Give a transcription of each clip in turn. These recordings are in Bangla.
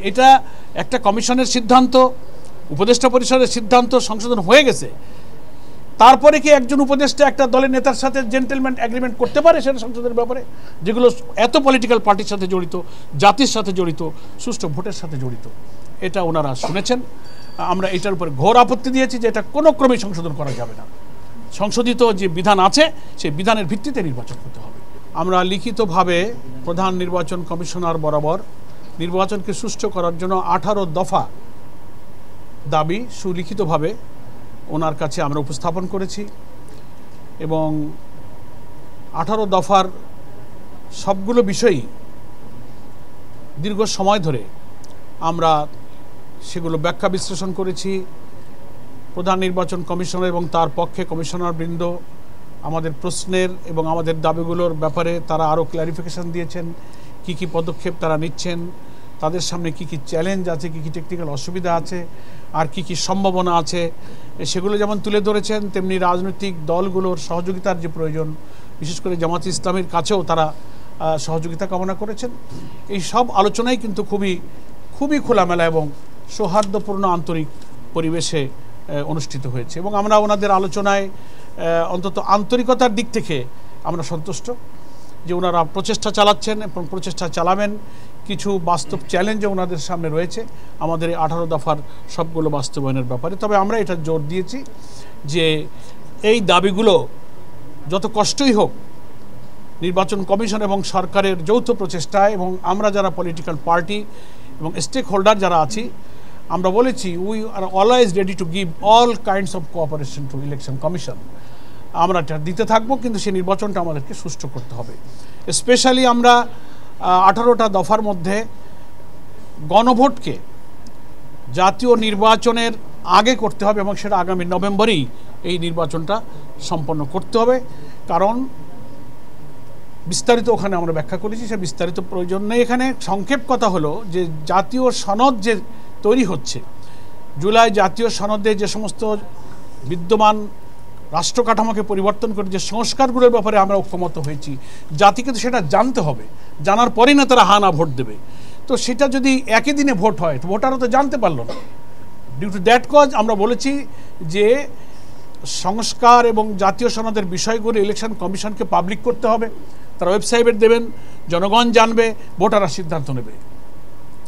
এটা একটা কমিশনের সিদ্ধান্ত, উপদেষ্টা পরিষদের সিদ্ধান্ত সংশোধন হয়ে গেছে, তারপরে কি একজন উপদেষ্টা একটা দলের নেতার সাথে জেন্টেলম্যান এগ্রিমেন্ট করতে পারে সেটা সংসদের ব্যাপারে, যেগুলো এত পলিটিক্যাল পার্টির সাথে জড়িত, জাতির সাথে জড়িত, সুষ্ঠু ভোটের সাথে জড়িত? এটা ওনারা শুনেছেন। আমরা এটার উপরে ঘোর আপত্তি দিয়েছি যে এটা কোনো ক্রমেই সংশোধন করা যাবে না। সংশোধিত যে বিধান আছে সেই বিধানের ভিত্তিতে নির্বাচন করতে হবে। আমরা লিখিতভাবে প্রধান নির্বাচন কমিশনার বরাবর নির্বাচনকে সুষ্ঠু করার জন্য 18 দফা দাবি সুলিখিতভাবে ওনার কাছে আমরা উপস্থাপন করেছি এবং 18 দফার সবগুলো বিষয়ই দীর্ঘ সময় ধরে আমরা সেগুলো ব্যাখ্যা বিশ্লেষণ করেছি। প্রধান নির্বাচন কমিশনার এবং তার পক্ষে কমিশনারবৃন্দ আমাদের প্রশ্নের এবং আমাদের দাবিগুলোর ব্যাপারে তারা আরও ক্ল্যারিফিকেশন দিয়েছেন, কি কি পদক্ষেপ তারা নিচ্ছেন, তাদের সামনে কি কি চ্যালেঞ্জ আছে, কি কি টেকনিক্যাল অসুবিধা আছে, আর কি কি সম্ভাবনা আছে, সেগুলো যেমন তুলে ধরেছেন, তেমনি রাজনৈতিক দলগুলোর সহযোগিতার যে প্রয়োজন, বিশেষ করে জামাত ইসলামের কাছেও তারা সহযোগিতা কামনা করেছেন। এই সব আলোচনাই কিন্তু খুবই খোলামেলা এবং সৌহার্দ্যপূর্ণ আন্তরিক পরিবেশে অনুষ্ঠিত হয়েছে এবং আমরা ওনাদের আলোচনায় অন্তত আন্তরিকতার দিক থেকে আমরা সন্তুষ্ট যে ওনারা প্রচেষ্টা চালাচ্ছেন এবং প্রচেষ্টা চালাবেন। কিছু বাস্তব চ্যালেঞ্জও ওনাদের সামনে রয়েছে আমাদের এই 18 দফার সবগুলো বাস্তবায়নের ব্যাপারে। তবে আমরা এটা জোর দিয়েছি যে এই দাবিগুলো যত কষ্টই হোক, নির্বাচন কমিশন এবং সরকারের যৌথ প্রচেষ্টায় এবং আমরা যারা পলিটিক্যাল পার্টি এবং স্টেক হোল্ডার যারা আছি, আমরা বলেছি we are always ready to give all kinds of cooperation two election commission. আমরা এটা দিতে থাকবো, কিন্তু সেই নির্বাচনটা আমাদেরকে সুষ্ঠু করতে হবে। স্পেশালি আমরা 18টা দফার মধ্যে গণভোটকে জাতীয় নির্বাচনের আগে করতে হবে এবং সেটা আগামী নভেম্বরেই এই নির্বাচনটা সম্পন্ন করতে হবে। কারণ বিস্তারিত ওখানে আমরা ব্যাখ্যা করেছি, সে বিস্তারিত প্রয়োজন নেই এখানে। সংক্ষেপ কথা হলো যে জাতীয় সনদ যে তৈরি হচ্ছে, জুলাই জাতীয় সনদে যে সমস্ত বিদ্যমান রাষ্ট্র কাঠামোকে পরিবর্তন করে যে সংস্কারগুলোর ব্যাপারে আমরা ঐক্যমত হয়েছি, জাতিকে তো সেটা জানতে হবে, জানার পরেই না তারা হানা ভোট দেবে। তো সেটা যদি একই দিনে ভোট হয় তো ভোটারও তো জানতে পারলো না। ডিউ টু দ্যাট কজ আমরা বলেছি যে সংস্কার এবং জাতীয় সনদের বিষয়গুলো ইলেকশন কমিশনকে পাবলিক করতে হবে, তারা ওয়েবসাইটে দেবেন, জনগণ জানবে, ভোটাররা সিদ্ধান্ত নেবে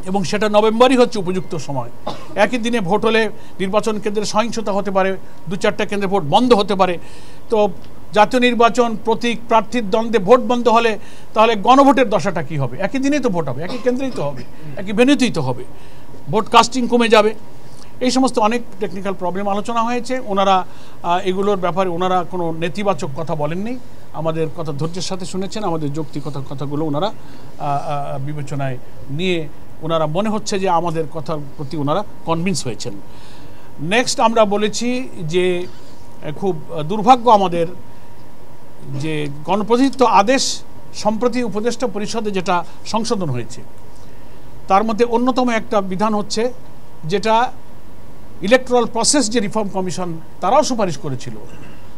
এবং সেটা নভেম্বরই হচ্ছে উপযুক্ত সময়। একই দিনে ভোট হলে নির্বাচন কেন্দ্রে সহিংসতা হতে পারে, 2-4টা কেন্দ্রে ভোট বন্ধ হতে পারে। তো জাতীয় নির্বাচন প্রতীক প্রার্থীর দ্বন্দ্বে ভোট বন্ধ হলে তাহলে গণভোটের দশাটা কী হবে? একই দিনেই তো ভোট হবে, একই কেন্দ্রেই তো হবে, একই ভেন্যুতেই তো হবে, ভোট কাস্টিং কমে যাবে। এই সমস্ত অনেক টেকনিক্যাল প্রবলেম আলোচনা হয়েছে। ওনারা এগুলোর ব্যাপারে ওনারা কোনো নেতিবাচক কথা বলেননি, আমাদের কথা ধৈর্যের সাথে শুনেছেন, আমাদের যৌক্তিকতার কথাগুলো ওনারা বিবেচনায় নিয়ে ওনারা মনে হচ্ছে যে আমাদের কথার প্রতি ওনারা কনভিন্স হয়েছেন। নেক্সট আমরা বলেছি যে খুব দুর্ভাগ্য আমাদের যে গণপ্রতিনিধিত্ব আদেশ সম্প্রতি উপদেষ্টা পরিষদে যেটা সংশোধন হয়েছে, তার মধ্যে অন্যতম একটা বিধান হচ্ছে যেটা ইলেকট্রাল প্রসেস যে রিফর্ম কমিশন তারাও সুপারিশ করেছিল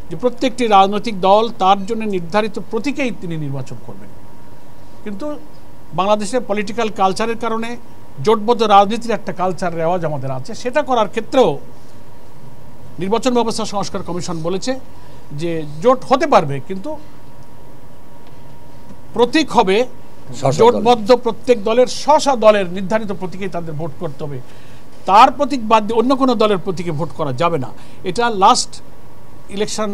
যে প্রত্যেকটি রাজনৈতিক দল তার জন্য নির্ধারিত প্রতীকেই তিনি নির্বাচন করবেন। কিন্তু বাংলাদেশের পলিটিক্যাল কালচারের কারণে জোটবদ্ধ রাজনীতির একটা কালচার রেওয়াজ আমাদের আছে, সেটা করার ক্ষেত্রেও নির্বাচন ব্যবস্থা সংস্কার কমিশন বলেছে যে জোট হতে পারবে কিন্তু প্রতীক হবে জোটবদ্ধ প্রত্যেক দলের দলের নির্ধারিত প্রতীকেই তাদের ভোট করতে হবে, তার প্রতীক বাদ দিয়ে অন্য কোনো দলের প্রতীকে ভোট করা যাবে না। এটা লাস্ট ইলেকশন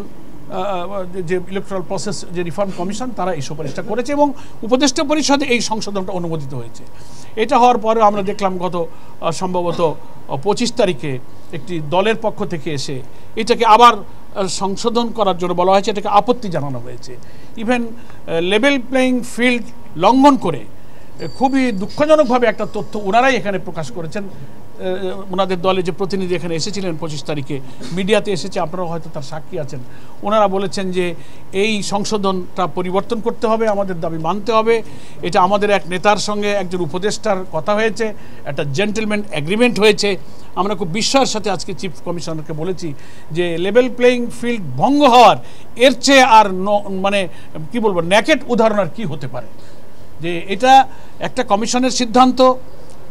যে ইলেকট্রাল প্রসেস যে রিফর্ম কমিশন তারা এই সুপারিশটা করেছে এবং উপদেষ্টা পরিষদে এই সংশোধনটা অনুমোদিত হয়েছে। এটা হওয়ার পরে আমরা দেখলাম গত সম্ভবত 25 তারিখে একটি দলের পক্ষ থেকে এসে এটাকে আবার সংশোধন করার জন্য বলা হয়েছে, এটাকে আপত্তি জানানো হয়েছে। ইভেন লেভেল প্লেয়িং ফিল্ড লঙ্ঘন করে খুবই দুঃখজনকভাবে একটা তথ্য ওনারাই এখানে প্রকাশ করেছেন। ওনাদের দলে যে প্রতিনিধি এখানে এসেছিলেন 25 তারিখে, মিডিয়াতে এসেছে, আপনারা হয়তো তার সাক্ষী আছেন, ওনারা বলেছেন যে এই সংশোধনটা পরিবর্তন করতে হবে, আমাদের দাবি মানতে হবে। এটা আমাদের এক নেতার সঙ্গে একজন উপদেষ্টার কথা হয়েছে, একটা জেন্টলম্যান এগ্রিমেন্ট হয়েছে। আমরা খুব বিস্ময়ের সাথে আজকে চিফ কমিশনারকে বলেছি যে লেভেল প্লেয়িং ফিল্ড ভঙ্গ হওয়ার এর চেয়ে আর মানে কি বলবো নেকেট উদাহরণ আর কি হতে পারে, যে এটা একটা কমিশনের সিদ্ধান্ত,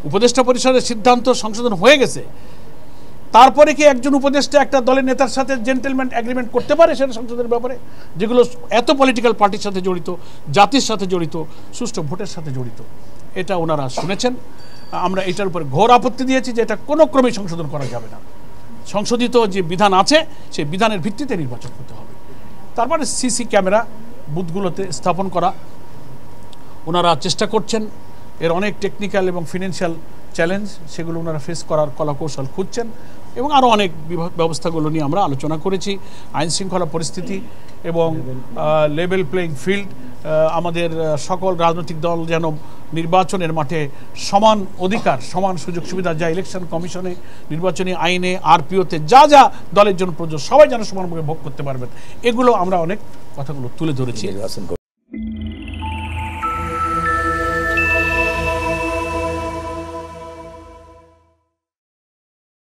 উপদেষ্টা পরিষদের সিদ্ধান্ত সংশোধন হয়ে গেছে, তারপরে কি একজন উপদেষ্টা একটা দলের নেতার সাথে জেন্টেলম্যান এগ্রিমেন্ট করতে পারে সেটা সংসদের ব্যাপারে, যেগুলো এত পলিটিক্যাল পার্টির সাথে জড়িত, জাতির সাথে জড়িত, সুষ্ঠু ভোটের সাথে জড়িত? এটা ওনারা শুনেছেন। আমরা এটার উপরে ঘোর আপত্তি দিয়েছি যে এটা কোনো ক্রমেই সংশোধন করা যাবে না। সংশোধিত যে বিধান আছে সেই বিধানের ভিত্তিতে নির্বাচন করতে হবে। তারপরে সিসি ক্যামেরা বুথগুলোতে স্থাপন করা, ওনারা চেষ্টা করছেন। এর অনেক টেকনিক্যাল এবং ফিনান্সিয়াল চ্যালেঞ্জ, সেগুলো ওনারা ফেস করার কলাকৌশল খুঁজছেন এবং আরও অনেক ব্যবস্থাগুলো নিয়ে আমরা আলোচনা করেছি। আইন শৃঙ্খলা পরিস্থিতি এবং লেভেল প্লেইং ফিল্ড, আমাদের সকল রাজনৈতিক দল যেন নির্বাচনের মাঠে সমান অধিকার, সমান সুযোগ সুবিধা, যা ইলেকশন কমিশনে, নির্বাচনী আইনে, আরপিওতে যা যা দলের জন্য প্রযোজ্য, সবাই যেন সমানভাবে ভোগ করতে পারবেন, এগুলো আমরা অনেক কথাগুলো তুলে ধরেছি।